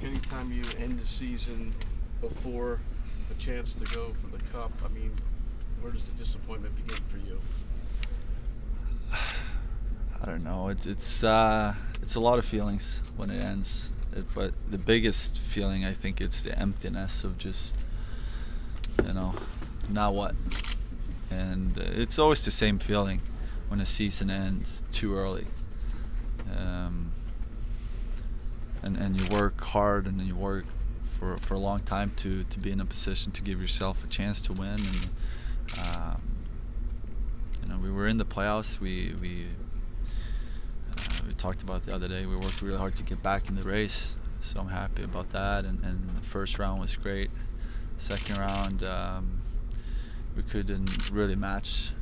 Henrik, anytime you end the season before a chance to go for the Cup, I mean, where does the disappointment begin for you? I don't know. It's a lot of feelings when it ends. But the biggest feeling, I think, it's the emptiness of just, now what? And it's always the same feeling when a season ends too early. And you work hard and you work for a long time to be in a position to give yourself a chance to win. And we were in the playoffs. We talked about the other day. We worked really hard to get back in the race, so I'm happy about that. And the first round was great. Second round, we couldn't really match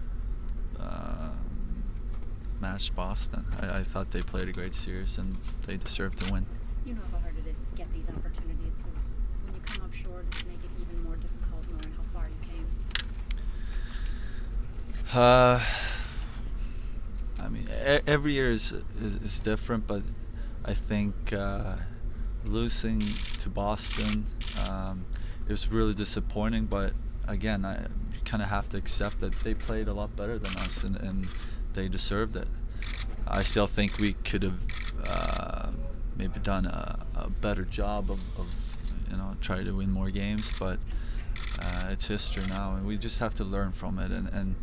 Boston. I thought they played a great series and they deserved to win. You know how hard it is to get these opportunities, so when you come up short, does it make it even more difficult knowing how far you came? I mean, every year is different, but I think losing to Boston, it was really disappointing. But again, you kind of have to accept that they played a lot better than us, and they deserved it. I still think we could have maybe done a better job of try to win more games, but it's history now, and we just have to learn from it. And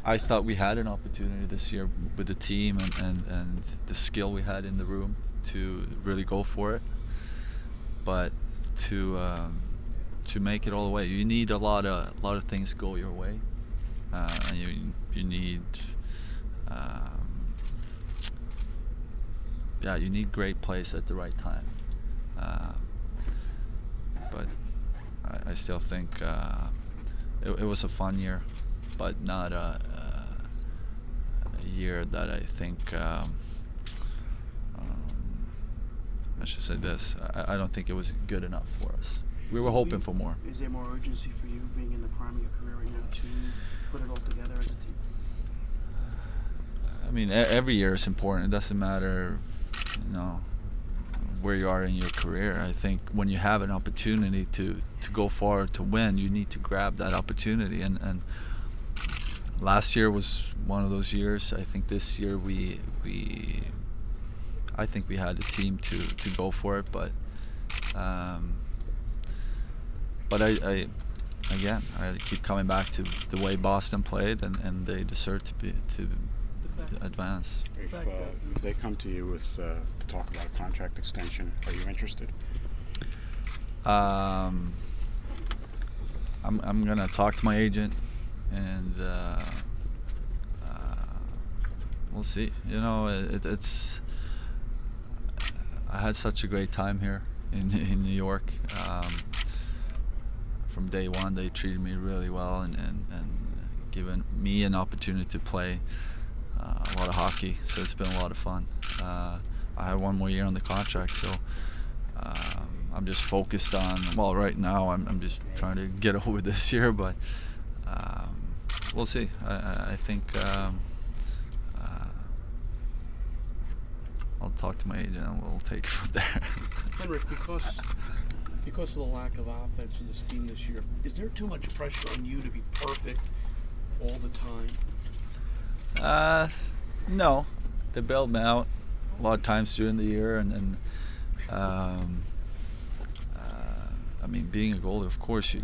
I thought we had an opportunity this year with the team and the skill we had in the room to really go for it, but to make it all the way, you need a lot of things go your way, and you need you need great plays at the right time. But I still think it was a fun year, but not a year that I think I should say this. I don't think it was good enough for us. We were hoping for more. Is there more urgency for you being in the prime of your career right now to put it all together as a team? I mean, every year is important. It doesn't matter, where you are in your career. I think when you have an opportunity to go forward to win, you need to grab that opportunity. And last year was one of those years. I think this year we had the team to go for it, but I keep coming back to the way Boston played, and they deserve to advance. If they come to you with to talk about a contract extension, are you interested? I'm gonna talk to my agent, and we'll see. It's I had such a great time here in New York. From day one, they treated me really well and given me an opportunity to play a lot of hockey, so it's been a lot of fun. I have one more year on the contract, so I'm just focused on, right now I'm just trying to get over this year, but we'll see. I think I'll talk to my agent and we'll take it from there. Henrik, because of the lack of offense in this team this year, is there too much pressure on you to be perfect all the time? No, they bailed me out a lot of times during the year, and I mean, being a goalie, of course,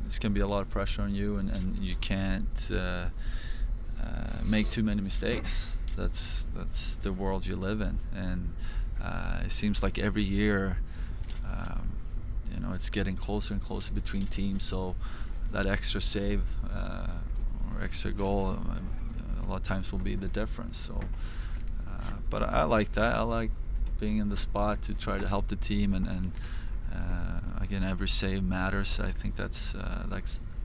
it's going to be a lot of pressure on you, and you can't make too many mistakes. That's the world you live in, and it seems like every year, it's getting closer and closer between teams. So that extra save or extra goal, a lot of times will be the difference. So, but I like that. I like being in the spot to try to help the team, and again, every save matters. I think that's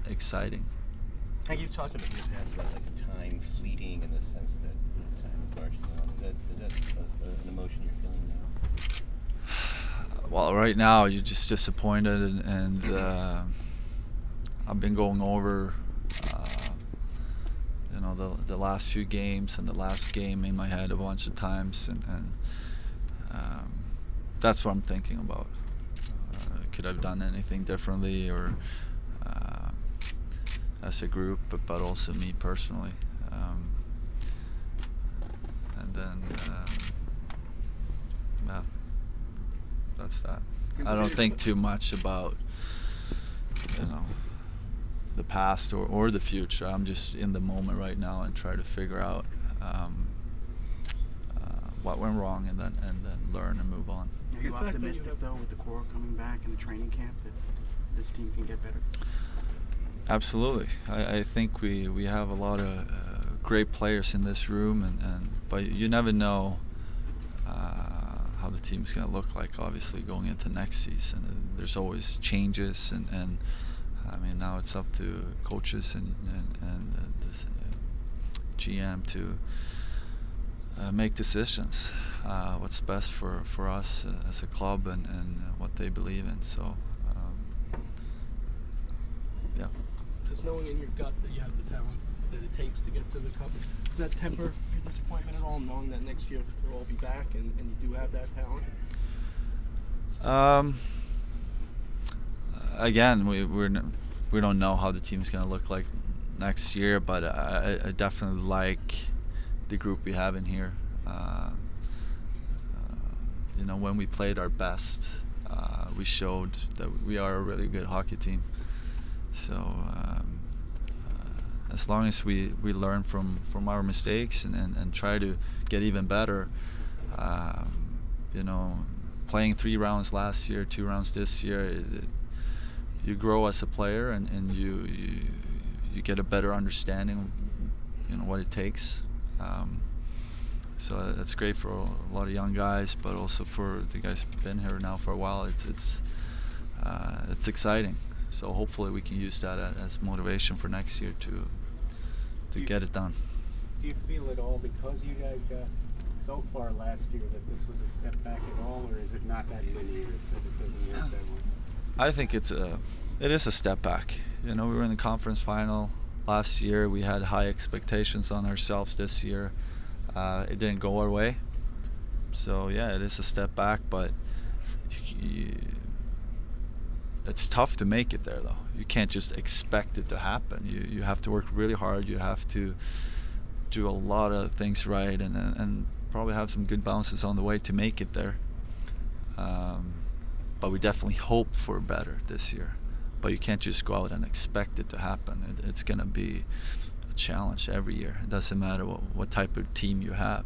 exciting. Hank, you've talked about in the past about time fleeting in the sense that time is marching on. Is that an emotion you're feeling now? Well, right now you're just disappointed, and I've been going over the last few games and the last game in my head a bunch of times, and that's what I'm thinking about. Could I have done anything differently, or as a group, but also me personally. And then, yeah, that's that. I don't think too much about, the past or the future. I'm just in the moment right now and try to figure out what went wrong, and then learn and move on. Are you optimistic though with the core coming back in the training camp that this team can get better? Absolutely. I think we have a lot of great players in this room, but you never know how the team's going to look like, obviously, going into next season. There's always changes, and I mean, now it's up to coaches and the GM to make decisions, what's best for us as a club, and what they believe in. So, yeah. Just knowing in your gut that you have the talent that it takes to get to the Cup, does that temper your disappointment at all, knowing that next year they'll all be back and you do have that talent? Again, we don't know how the team's going to look like next year, but I definitely like the group we have in here. When we played our best, we showed that we are a really good hockey team. So as long as we learn from our mistakes and try to get even better, playing 3 rounds last year, 2 rounds this year, you grow as a player, and you get a better understanding, what it takes. So that's great for a lot of young guys, but also for the guys who've been here now for a while. It's exciting. So hopefully we can use that as motivation for next year to get it done. Do you feel at all, because you guys got so far last year, that this was a step back at all, or is it not that linear, that it doesn't work that way? I think it is a step back. We were in the conference final last year. We had high expectations on ourselves this year. It didn't go our way. So yeah, it is a step back, but it's tough to make it there, though. You can't just expect it to happen. You have to work really hard. You have to do a lot of things right, and probably have some good bounces on the way to make it there. But we definitely hope for better this year. But you can't just go out and expect it to happen. It's going to be a challenge every year. It doesn't matter what type of team you have.